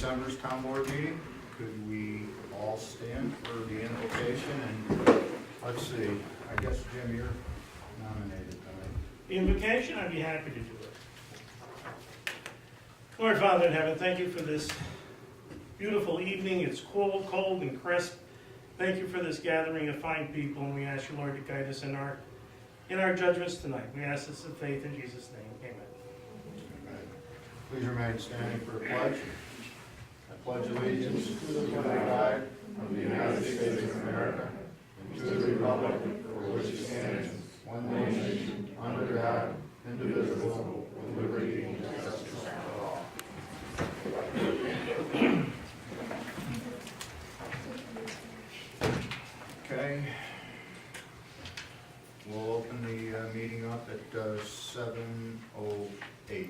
December's town board meeting. Could we all stand for the invocation? And let's see, I guess, Jim, you're nominated tonight. The invocation, I'd be happy to do it. Lord Father in heaven, thank you for this beautiful evening. It's cold and crisp. Thank you for this gathering of fine people, and we ask you, Lord, to guide us in our judgments tonight. We ask this in faith in Jesus' name. Amen. Please remain standing for a pledge. I pledge allegiance to the flag of the United States of America and to the republic for which it stands, one nation, under God, indivisible, with liberty and justice for all. Okay. We'll open the meeting up at 7:08. A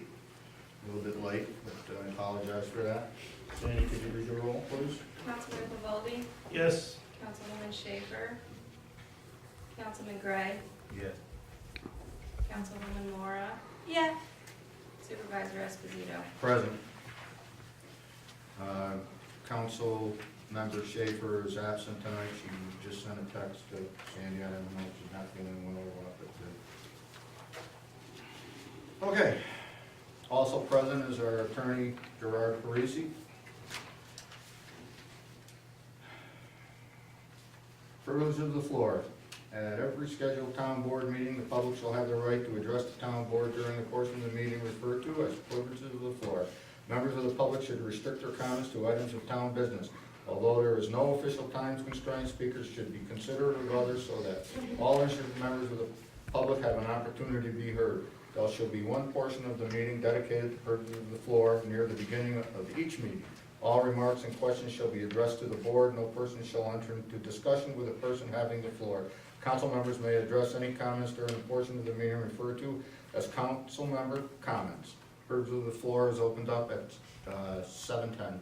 little bit late, but I apologize for that. Sandy, could you read the roll, please? Councilman Vivaldi, Yes. Councilwoman Schaefer, Councilman Gray, Yes. Councilwoman Mora. Yeah. Supervisor Esposito. Present. Council member Schaefer is absent tonight. She just sent a text to Sandy. I don't know if she's not feeling well or what, but okay. Also present is our attorney, Gerard Parisi. Privilege of the floor. At every scheduled town board meeting, the public shall have the right to address the town board during the portion of the meeting referred to as privileges of the floor. Members of the public should restrict their comments to items of town business. Although there is no official time constraint, speakers should be considerate of others so that all interested members of the public have an opportunity to be heard. There shall be one portion of the meeting dedicated to privileges of the floor near the beginning of each meeting. All remarks and questions shall be addressed to the board. No person shall enter into discussion with a person having the floor. Council members may address any comments during the portion of the meeting referred to as council member comments. Privilege of the floor is opened up at 7:10.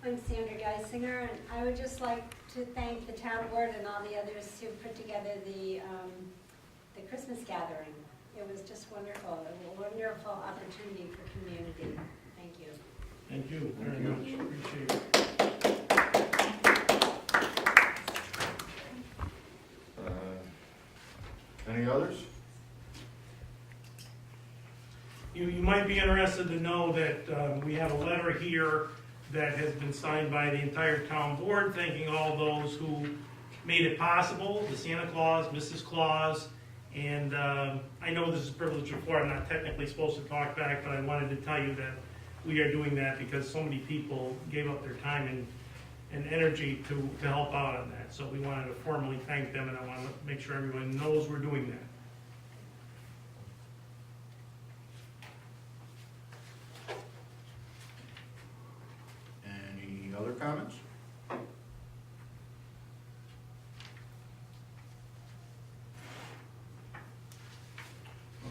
I'm Sandra Geisinger, and I would just like to thank the town board and all the others who put together the Christmas gathering. It was just wonderful, a wonderful opportunity for community. Thank you. Thank you very much. Appreciate it. Any others? You might be interested to know that we have a letter here that has been signed by the entire town board, thanking all those who made it possible, the Santa Claus, Mrs. Claus, and I know this is privilege before, I'm not technically supposed to talk back, but I wanted to tell you that we are doing that because so many people gave up their time and energy to help out on that. So we wanted to formally thank them, and I want to make sure everyone knows we're doing that. Any other comments?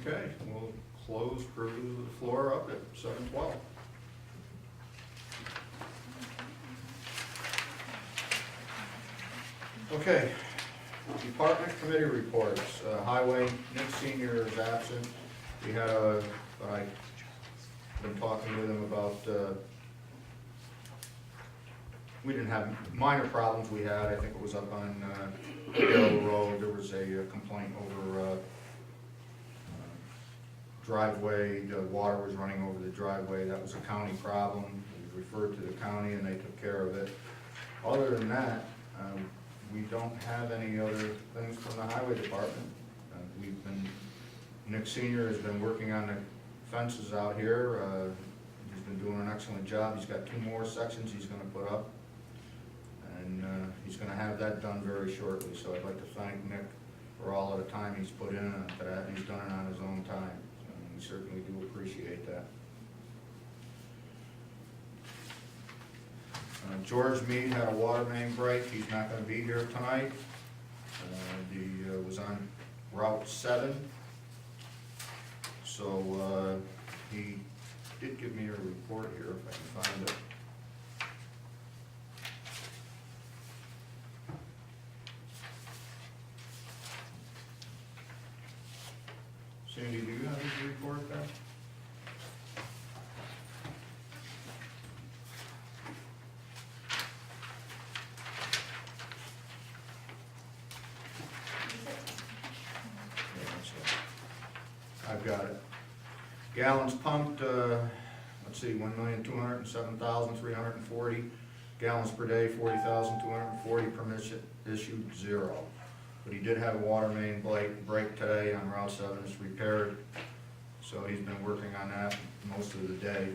Okay, we'll close privilege of the floor up at 7:12. Okay, department committee reports. Highway, Nick Senior is absent. We had I've been talking with him about, we didn't have minor problems we had. I think it was up on Yellow Road. There was a complaint over driveway. The water was running over the driveway. That was a county problem. It was referred to the county and they took care of it. Other than that, we don't have any other things from the highway department. Nick Senior has been working on the fences out here. He's been doing an excellent job. He's got 2 more sections he's going to put up, and he's going to have that done very shortly. So I'd like to thank Nick for all of the time he's put in to that, and he's done it on his own time. So we certainly do appreciate that. George Mead had a water main break. He's not going to be here tonight. He was on Route 7. So he did give me a report here, if I can find it. Sandy, do you have his report there? I've got it. Gallons pumped, let's see, 1,207,340. Gallons per day, 40,240. Permits issued, 0. But he did have a water main break today on Route 7. It's repaired, so he's been working on that most of the day.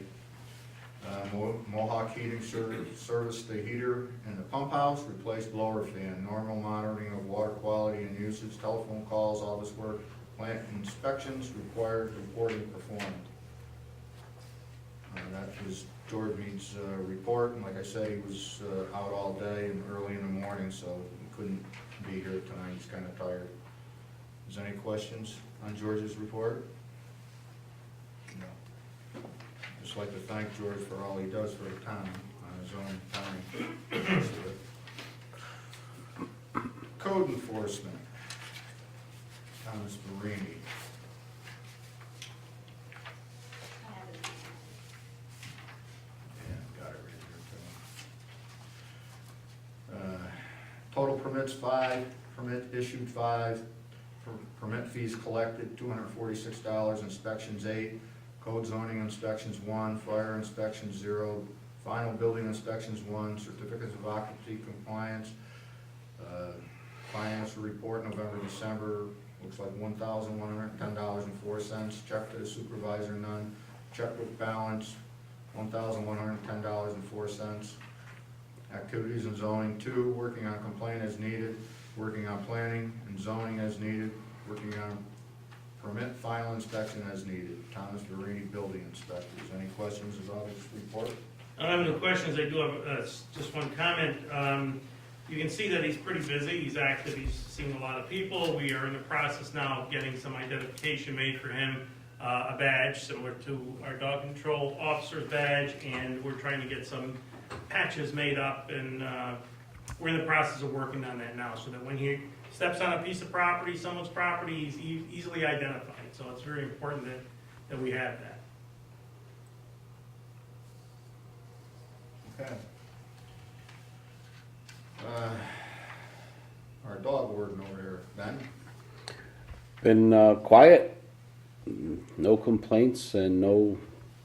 Mohawk Heating serviced the heater in the pump house, replaced blower fan, normal monitoring of water quality and usage, telephone calls, all this work. Plant inspections required, reporting performed. That was George Mead's report, and like I said, he was out all day and early in the morning, so he couldn't be here tonight. He's kind of tired. Is there any questions on George's report? No. Just like to thank George for all he does for the town on his own time. Code enforcement. Thomas Barini. Yeah, got it right here too. Total permits 5, permit issued 5, permit fees collected $246, inspections 8, code zoning inspections 1, fire inspections 0, final building inspections 1, certificates of occupancy compliance, financial report November, December, looks like $1,110.04, check to the supervisor, none, checkbook balance, $1,110.04. Activities and zoning 2, working on complaint as needed, working on planning and zoning as needed, working on permit final inspection as needed. Thomas Barini, building inspectors. Any questions about his report? I don't have no questions. I do have just one comment. You can see that he's pretty busy. He's active. He's seeing a lot of people. We are in the process now of getting some identification made for him, a badge similar to our dog control officer's badge, and we're trying to get some patches made up, and we're in the process of working on that now, so that when he steps on a piece of property, someone's property, he's easily identified. So it's very important that we have that. Okay. Our dog warden over here, Ben? Been quiet, no complaints, and no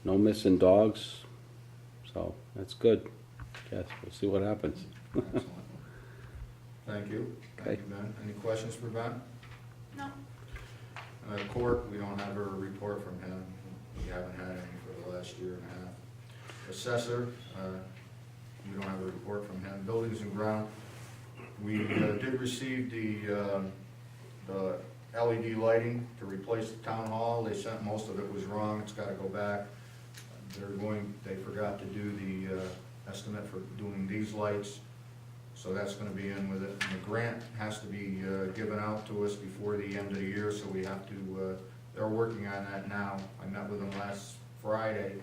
missing dogs, so that's good. Guess we'll see what happens. Excellent. Thank you. Thank Okay. you, Ben. Any questions for Ben? No. Court, we don't have a report from him. We haven't had any for the last year and a half. Assessor, we don't have a report from him. Buildings and ground, we did receive the LED lighting to replace the town hall. They sent, most of it was wrong. It's gotta go back. They forgot to do the estimate for doing these lights, so that's gonna be in with it. And the grant has to be given out to us before the end of the year, so we have to, they're working on that now. I met with them last Friday,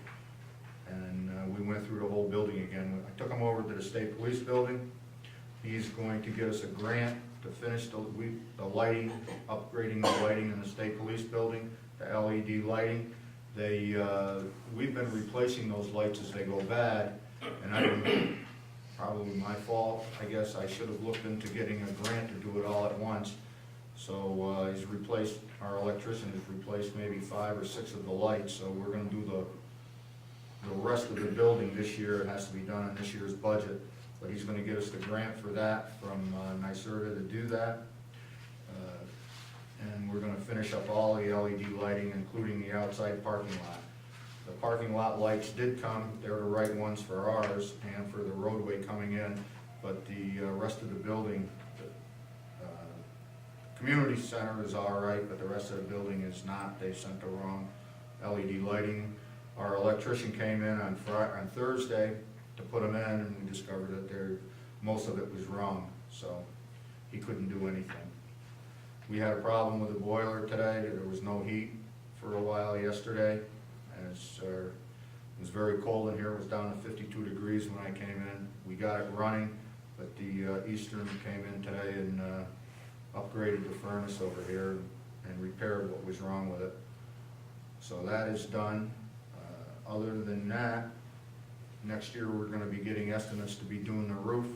and we went through the whole building again. I took him over to the state police building. He's going to get us a grant to finish the lighting, upgrading the lighting in the state police building, the LED lighting. We've been replacing those lights as they go bad, and probably my fault. I guess I should have looked into getting a grant to do it all at once. So our electrician has replaced maybe 5 or 6 of the lights, so we're gonna do the rest of the building this year. It has to be done in this year's budget, but he's gonna get us the grant for that from NYSERDA to do that. And we're gonna finish up all the LED lighting, including the outside parking lot. The parking lot lights did come, they're the right ones for ours and for the roadway coming in, but the rest of the building, the community center is all right, but the rest of the building is not. They sent the wrong LED lighting. Our electrician came in on Thursday to put them in, and we discovered that most of it was wrong, so he couldn't do anything. We had a problem with the boiler today. There was no heat for a while yesterday, and it was very cold in here. It was down to 52 degrees when I came in. We got it running, but the Eastern came in today and upgraded the furnace over here. and repaired what was wrong with it. So that is done. Other than that, next year we're gonna be getting estimates to be doing the roof.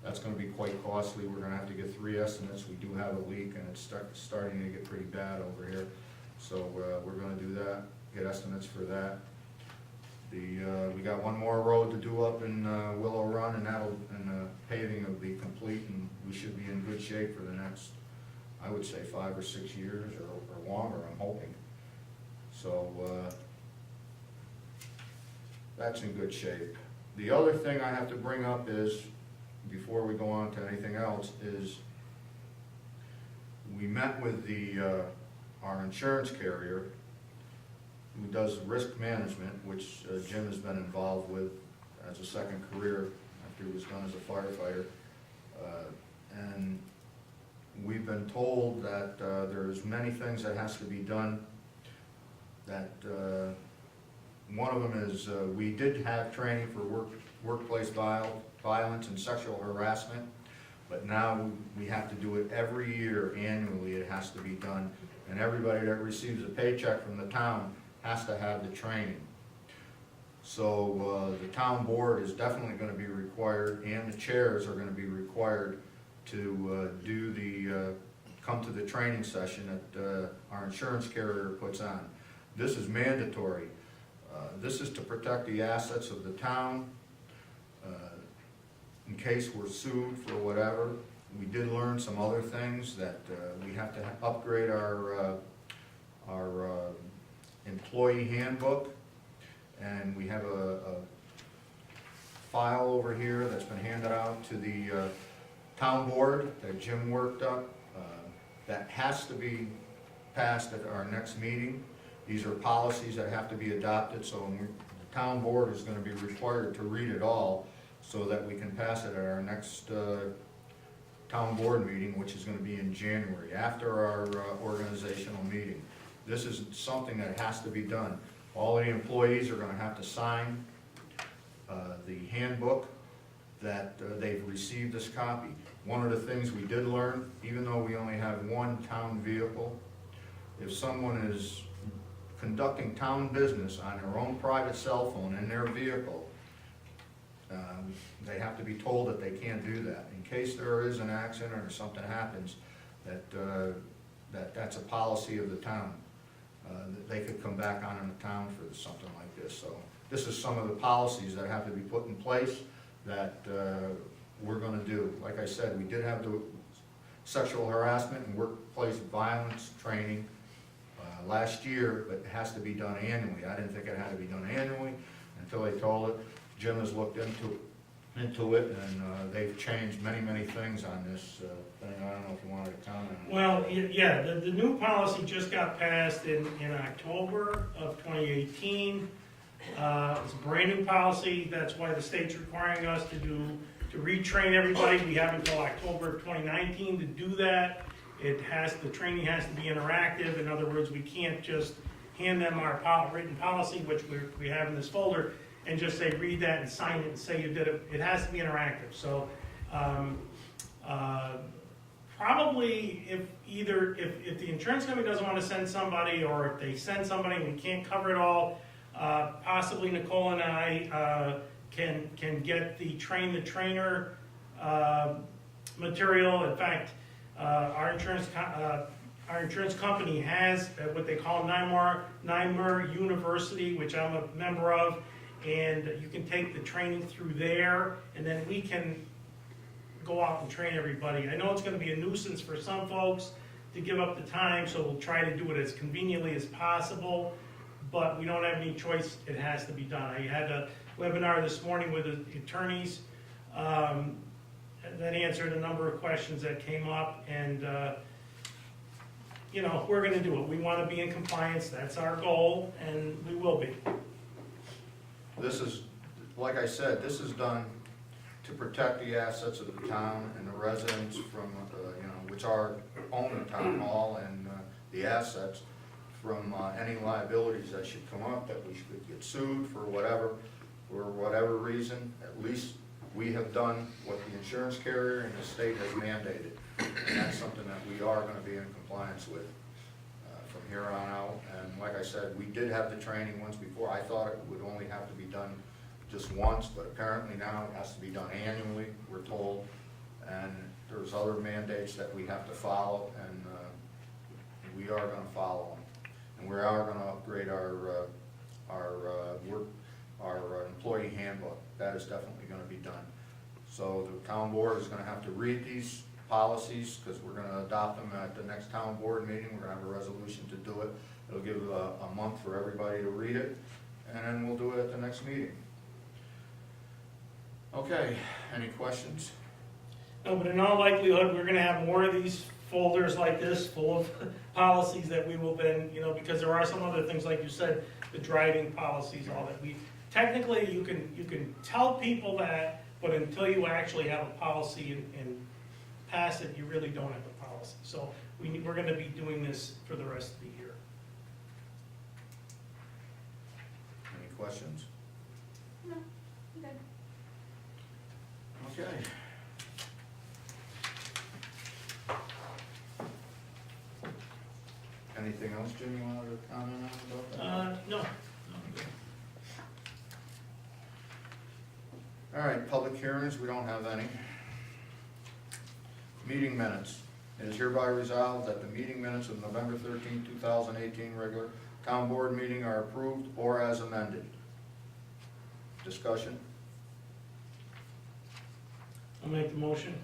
That's gonna be quite costly. We're gonna have to get 3 estimates. We do have a leak and it's starting to get pretty bad over here. So we're gonna do that, get estimates for that. We got one more road to do up in Willow Run, and the paving will be complete, and we should be in good shape for the next, I would say, 5 or 6 years or longer, I'm hoping. So that's in good shape. The other thing I have to bring up is, before we go on to anything else, is we met with our insurance carrier, who does risk management, which Jim has been involved with as a second career after he was done as a firefighter. And we've been told that there's many things that has to be done. That one of them is we did have training for workplace violence and sexual harassment, but now we have to do it every year annually. It has to be done, and everybody that receives a paycheck from the town has to have the training. So the town board is definitely going to be required, and the chairs are going to be required to come to the training session that our insurance carrier puts on. This is mandatory. This is to protect the assets of the town in case we're sued for whatever. We did learn some other things, that we have to upgrade our employee handbook, and we have a file over here that's been handed out to the town board that Jim worked up, that has to be passed at our next meeting. These are policies that have to be adopted, so the town board is going to be required to read it all so that we can pass it at our next town board meeting, which is going to be in January, after our organizational meeting. This is something that has to be done. All the employees are going to have to sign the handbook that they've received this copy. One of the things we did learn, even though we only have one town vehicle, if someone is conducting town business on their own private cell phone in their vehicle, they have to be told that they can't do that. In case there is an accident or something happens, that's a policy of the town. That they could come back on in the town for something like this. So this is some of the policies that have to be put in place that we're going to do. Like I said, we did have the sexual harassment and workplace violence training last year, but it has to be done annually. I didn't think it had to be done annually until they told it. Jim has looked into it, and they've changed many things on this thing. I don't know if you wanted to comment on it. Well, yeah, the new policy just got passed in October of 2018. It's a brand new policy. That's why the state's requiring us to retrain everybody. We have until October of 2019 to do that. The training has to be interactive. In other words, we can't just hand them our written policy, which we have in this folder, and just say, read that and sign it and say you did it. It has to be interactive. So probably if the insurance company doesn't want to send somebody, or if they send somebody and we can't cover it all, possibly Nicole and I can get the train the trainer material. In fact, our insurance company has what they call NYMER University, which I'm a member of, and you can take the training through there, and then we can go out and train everybody. I know it's going to be a nuisance for some folks to give up the time, so we'll try to do it as conveniently as possible, but we don't have any choice. It has to be done. I had a webinar this morning with the attorneys that answered a number of questions that came up, and we're going to do it. We want to be in compliance. That's our goal, and we will be. This is, like I said, this is done to protect the assets of the town and the residents from, which own the town hall, and the assets from any liabilities that should come up, that we should get sued for whatever reason. At least we have done what the insurance carrier and the state has mandated, and that's something that we are going to be in compliance with. here on out. And like I said, we did have the training once before. I thought it would only have to be done just once, but apparently now it has to be done annually, we're told. And there's other mandates that we have to follow, and we are gonna follow them. And we are gonna upgrade our employee handbook. That is definitely gonna be done. So the town board is gonna have to read these policies, because we're gonna adopt them at the next town board meeting. We're gonna have a resolution to do it. It'll give a month for everybody to read it, and then we'll do it at the next meeting. Okay, any questions? No, but in all likelihood, we're gonna have more of these folders like this full of policies that we will then, because there are some other things, like you said, the driving policies, all that. Technically, you can tell people that, but until you actually have a policy and pass it, you really don't have a policy. So we're gonna be doing this for the rest of the year. Any questions? No, good. Okay. Anything else, Jim, you wanted to comment on about that? No. All right, public hearings, we don't have any. Meeting minutes. It is hereby resolved that the meeting minutes of November 13, 2018 regular town board meeting are approved or as amended. Discussion? I'll make the motion.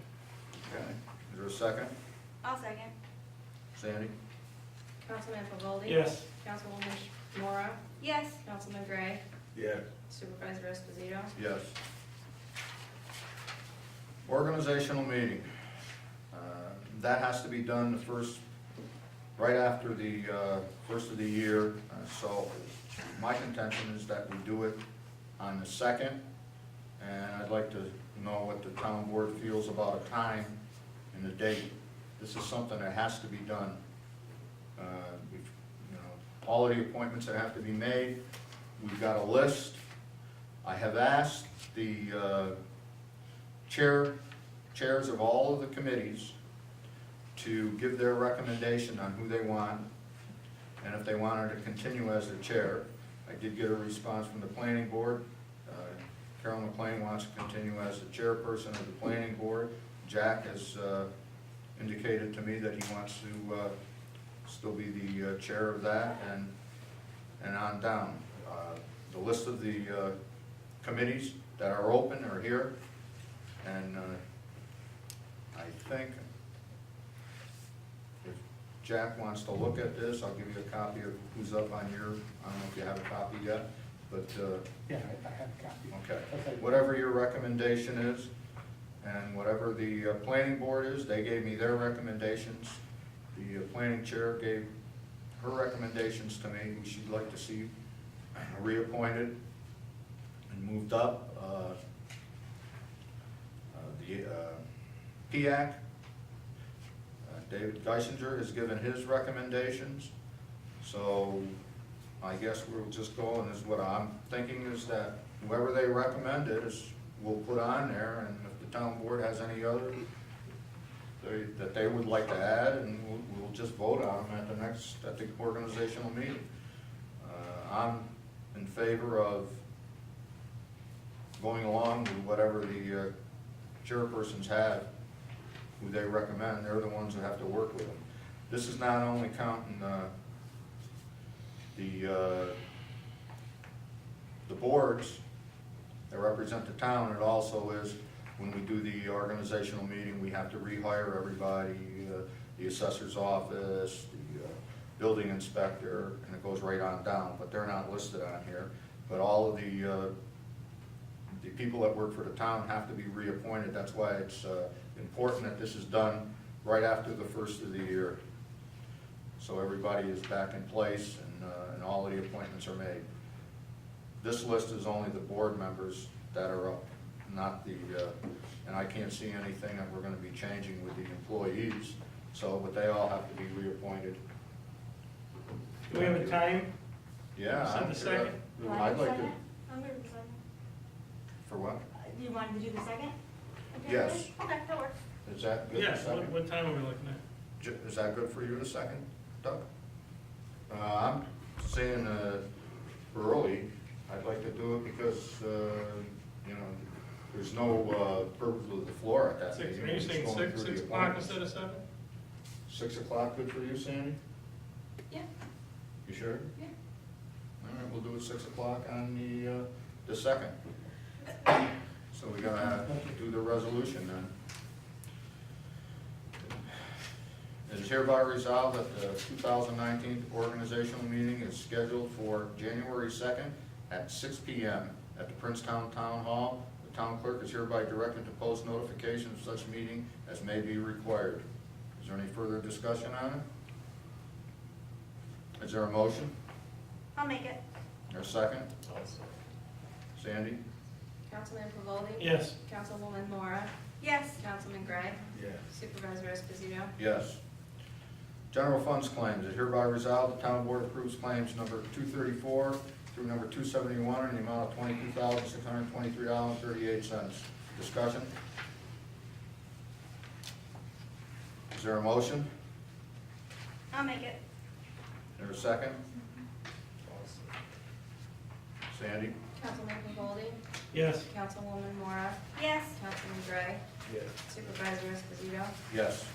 Okay. Is there a second? I'll second. Sandy? Councilman Pavoldi? Yes. Councilwoman Mora? Yes. Councilman Gray? Yeah. Supervisor Esposito? Yes. Organizational meeting. That has to be done right after the first of the year. So my contention is that we do it on the 2nd. And I'd like to know what the town board feels about a time and a date. This is something that has to be done. All of the appointments that have to be made, we've got a list. I have asked the chairs of all of the committees to give their recommendation on who they want, and if they wanted to continue as the chair. I did get a response from the planning board. Carol McLean wants to continue as the chairperson of the planning board. Jack has indicated to me that he wants to still be the chair of that, and on down. The list of the committees that are open are here, and I think if Jack wants to look at this, I'll give you a copy of who's up on your, I don't know if you have a copy yet, but Yeah, I have a copy. okay. Whatever your recommendation is, and whatever the planning board is, they gave me their recommendations. The planning chair gave her recommendations to me, who she'd like to see reappointed and moved up. The PIAC, David Geisinger has given his recommendations. So I guess we'll just go, and is what I'm thinking is that whoever they recommended is, we'll put on there, and if the town board has any other that they would like to add, and we'll just vote on them at the organizational meeting. I'm in favor of going along with whatever the chairpersons have, who they recommend. They're the ones that have to work with them. This is not only counting the boards that represent the town, it also is when we do the organizational meeting, we have to rehire everybody, the assessor's office, the building inspector, and it goes right on down, but they're not listed on here. But all of the people that work for the town have to be reappointed. That's why it's important that this is done right after the first of the year, so everybody is back in place and all of the appointments are made. This list is only the board members that are up, not the, and I can't see anything that we're gonna be changing with the employees, but they all have to be reappointed. Do we have a time? Yeah. Set the second? I'd like to, I'm good with the second. for what? You wanted to do the second? Yes. Okay, that works. Is that good? Yes, Second? what time are we looking at? Is that good for you, the second, Doug? I'm saying early. I'd like to do it because, you know, there's no purpose of the floor at that Six, meeting. are you It's saying going six, through the 6 o'clock appointments. instead of 7? 6 o'clock good for you, Sandy? Yeah. You sure? Yeah. All right, we'll do it 6 o'clock on the 2nd. So we gotta do the resolution then. It is hereby resolved that the 2019 organizational meeting is scheduled for January 2nd at 6 p.m. at the Princetown Town Hall. The town clerk is hereby directed to post notification of such meeting as may be required. Is there any further discussion on it? Is there a motion? I'll make it. Or a second? Sandy? Councilman Pavoldi? Yes. Councilwoman Mora? Yes. Councilman Gray? Yes. Supervisor Esposito? Yes. General funds claims, it hereby resolved, the town board approves claims number 234 through number 271 in the amount of $22,623.38. Discussion? Is there a motion? I'll make it. Is there a second? Sandy? Councilman Pavoldi? Yes. Councilwoman Mora? Yes. Councilman Gray? Yes. Supervisor Esposito? Yes.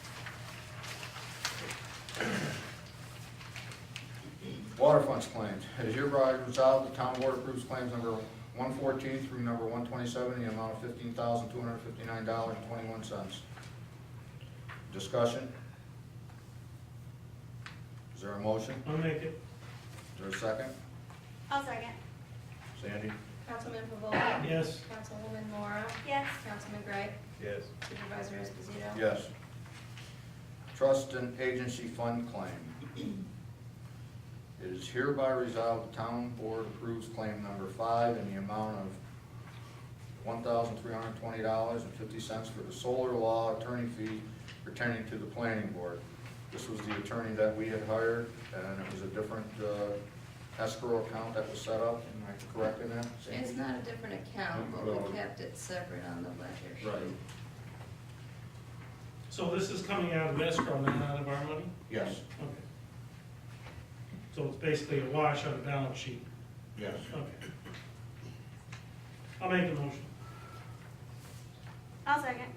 Water funds claims. It is hereby resolved, the town board approves claims number 114 through number 127 in the amount of $15,259.21. Discussion? Is there a motion? I'll make it. Is there a second? I'll second. Sandy? Councilman Pavoldi? Yes. Councilwoman Mora? Yes. Councilman Gray? Yes. Supervisor Esposito? Yes. Trust and agency fund claim. It is hereby resolved, the town board approves claim number 5 in the amount of $1,320.50 for the solar law attorney fee pertaining to the planning board. This was the attorney that we had hired, and it was a different escrow account that was set up. Am I correct in that, Sandy? It's not a different account, but we kept it separate on the ledger sheet. Right. So this is coming out of escrow, not out of our money? Yes. Okay. So it's basically a wash on the balance sheet? Yes. Okay. I'll make the motion. I'll second.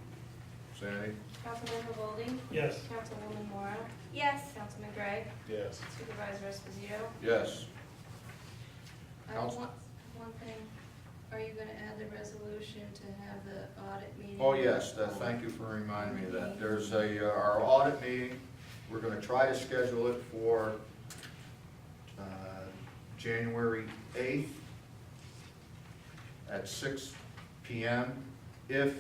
Sandy? Councilman Pavoldi? Yes. Councilwoman Mora? Yes. Councilman Gray? Yes. Supervisor Esposito? Yes. I Counsel- want one thing, are you gonna add the resolution to have the audit meeting? Oh, yes, thank you for reminding me of that. There's our audit meeting, we're gonna try to schedule it for January 8th at 6 p.m. if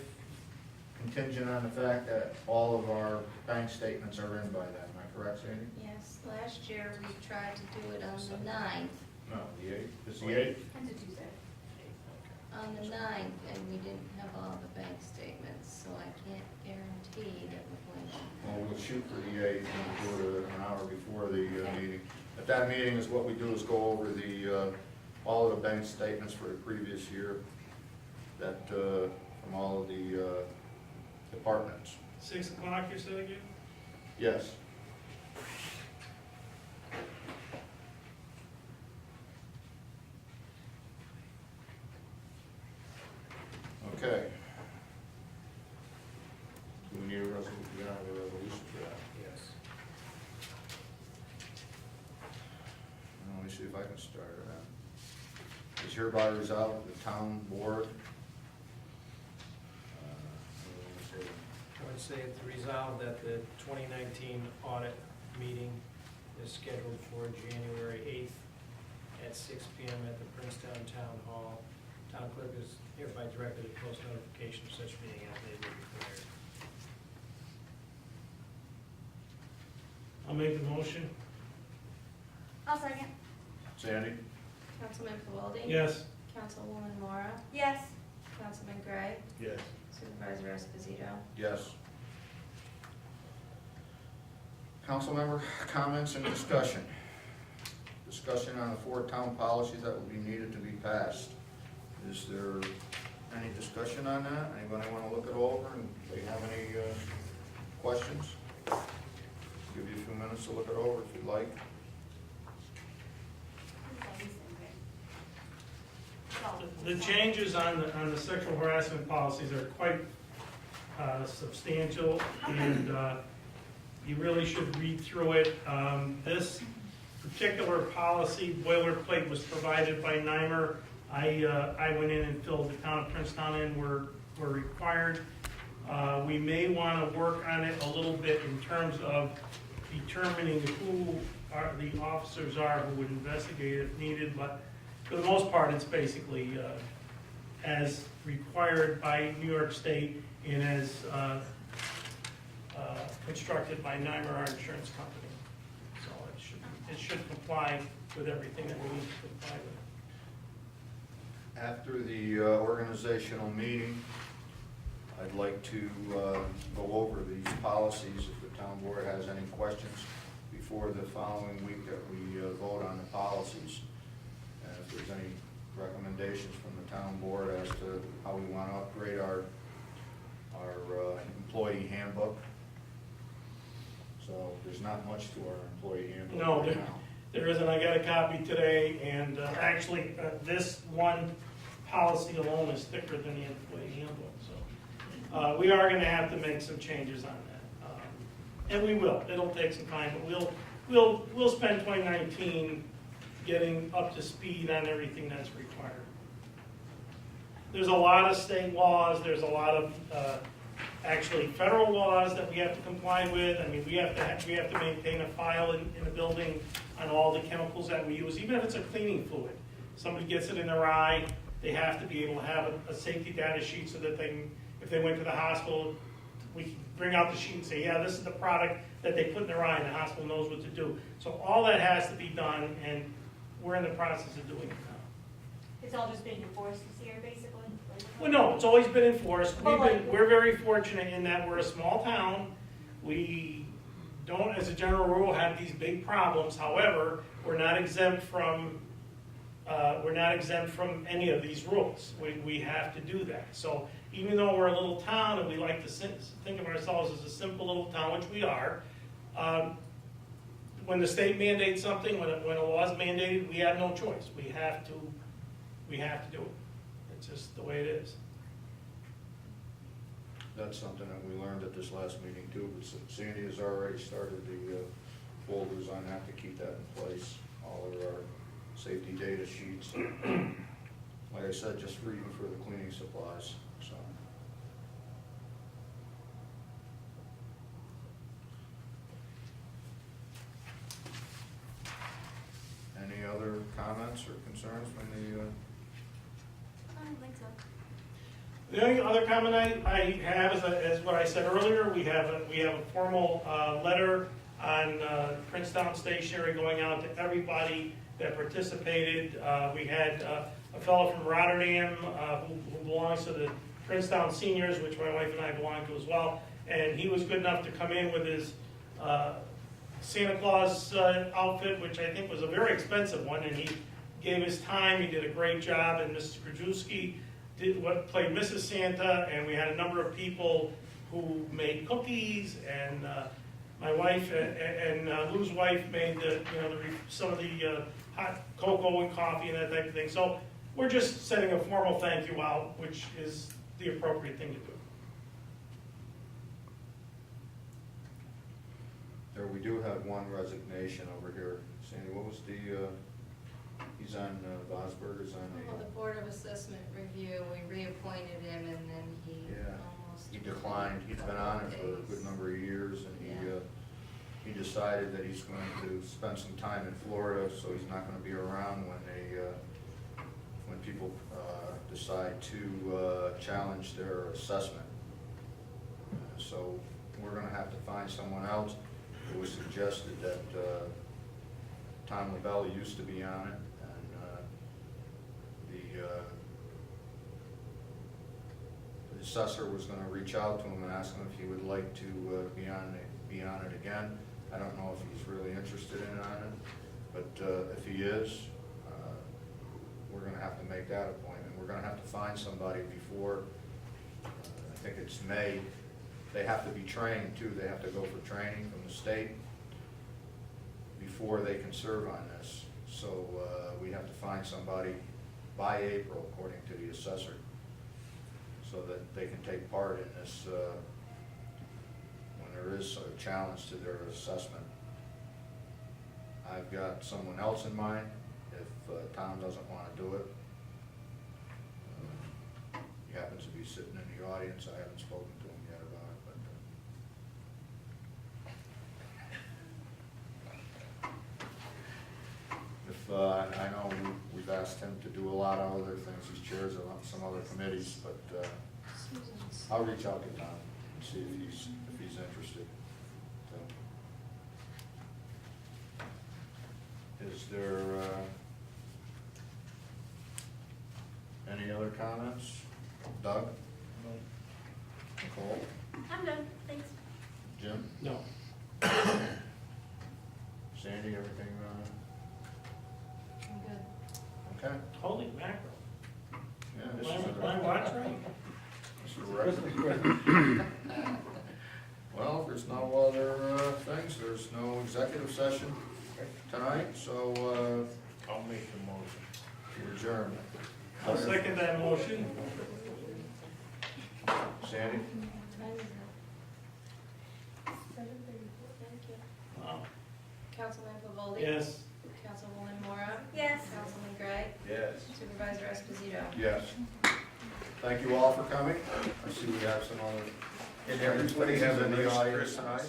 contingent on the fact that all of our bank statements are in by then. Am I correct, Sandy? Yes, last year we tried to do it on the 9th, No, the 8th. It's the 8th? It's a Tuesday. on the 9th, and we didn't have all the bank statements, so I can't guarantee that we're going to. Well, we'll shoot for the 8th and we'll do it an hour before the meeting. At that meeting is what we do is go over the, all of the bank statements for the previous year that, from all of the departments. 6 o'clock, you said again? Yes. Okay. Do we need a resolution, we don't have a resolution for that? Yes. Let me see if I can start it out. It's hereby resolved that the town board, I would say it's resolved that the 2019 audit meeting is scheduled for January 8th at 6 p.m. at the Princetown Town Hall. Town clerk is hereby directed to post notification of such meeting as may be required. I'll make the motion. I'll second. Sandy? Councilman Pavoldi? Yes. Councilwoman Mora? Yes. Councilman Gray? Yes. Supervisor Esposito? Yes. Council member comments and discussion. Discussion on the 4 town policies that will be needed to be passed. Is there any discussion on that? Anybody want to look it over and they have any questions? Give you a few minutes to look it over if you'd like. The changes on the sexual harassment policies are quite substantial, and you really should read through it. This particular policy boilerplate was provided by NYMER. I went in and filled the town of Princetown in where required. We may want to work on it a little bit in terms of determining who the officers are who would investigate if needed, but for the most part, it's basically as required by New York State and as constructed by NYMER, our insurance company. So it should comply with everything that we need to comply with. After the organizational meeting, I'd like to go over these policies if the town board has any questions before the following week that we vote on the policies. And if there's any recommendations from the town board as to how we want to upgrade our employee handbook. So there's not much to our employee handbook No, right now. there isn't. I got a copy today, and actually, this one policy alone is thicker than the employee handbook. So we are going to have to make some changes on that, and we will. It'll take some time, but we'll spend 2019 getting up to speed on everything that's required. There's a lot of state laws. There's a lot of actually federal laws that we have to comply with. I mean, we have to maintain a file in the building on all the chemicals that we use, even if it's a cleaning fluid. Somebody gets it in their eye, they have to be able to have a safety data sheet so that if they went to the hospital, we can bring out the sheet and say, yeah, this is the product that they put in their eye, and the hospital knows what to do. So all that has to be done, and we're in the process of doing it now. It's all just being enforced this year, basically? Well, no, it's always been enforced. We're very fortunate in that we're a small town. We don't, as a general rule, have these big problems. However, we're not exempt from any of these rules. We have to do that. So even though we're a little town and we like to think of ourselves as a simple little town, which we are, when the state mandates something, when a law is mandated, we have no choice. We have to do it. It's just the way it is. That's something that we learned at this last meeting too, but Sandy has already started the folders on that to keep that in place, all of our safety data sheets. Like I said, just for even for the cleaning supplies, so. Any other comments or concerns from the, I don't think so. The only other comment I have is what I said earlier. We have a formal letter on Princetown stationery going out to everybody that participated. We had a fellow from Rotterdam who belongs to the Princetown Seniors, which my wife and I belong to as well, and he was good enough to come in with his Santa Claus outfit, which I think was a very expensive one, and he gave his time. He did a great job, and Mrs. Krajewski played Mrs. Santa, and we had a number of people who made cookies, and my wife and Lou's wife made some of the hot cocoa and coffee and that type of thing. So we're just sending a formal thank you out, which is the appropriate thing to do. there, we do have one resignation over here. Sandy, what was the, he's on, Vosberger's on Well, the Board of Assessment Review, we reappointed him, and then he Yeah. almost. he declined. He's been on it for a good number of years, and he decided that he's going to spend some time in Florida, so he's not gonna be around when when people decide to challenge their assessment. So we're gonna have to find someone else. It was suggested that Tom LaBelle used to be on it, and the assessor was gonna reach out to him and ask him if he would like to be on it again. I don't know if he's really interested in on it, but if he is, we're gonna have to make that appointment. We're gonna have to find somebody before, I think it's May. They have to be trained too. They have to go for training from the state before they can serve on this. So we have to find somebody by April, according to the assessor, so that they can take part in this, when there is a challenge to their assessment. I've got someone else in mind, if Tom doesn't want to do it. He happens to be sitting in the audience, I haven't spoken to him yet about it, but if, I know we've asked him to do a lot of other things, he's chairs of some other committees, but I'll reach out to Tom and see if he's interested. So, is there any other comments? Doug? Nicole? I'm done, thanks. Jim? No. Sandy, everything, I'm good. okay? Holy mackerel. Yeah, this is My watch right? this is a record. Well, if there's no other things, there's no executive session tonight, so I'll make the motion. we adjourn. I'll second that motion. Sandy? Time is up. 7:34, thank you. Wow. Councilman Pavoldi? Yes. Councilwoman Mora? Yes. Councilman Gray? Yes. Supervisor Esposito? Yes. Thank you all for coming. I see we have some other. Did everybody have any audience tonight?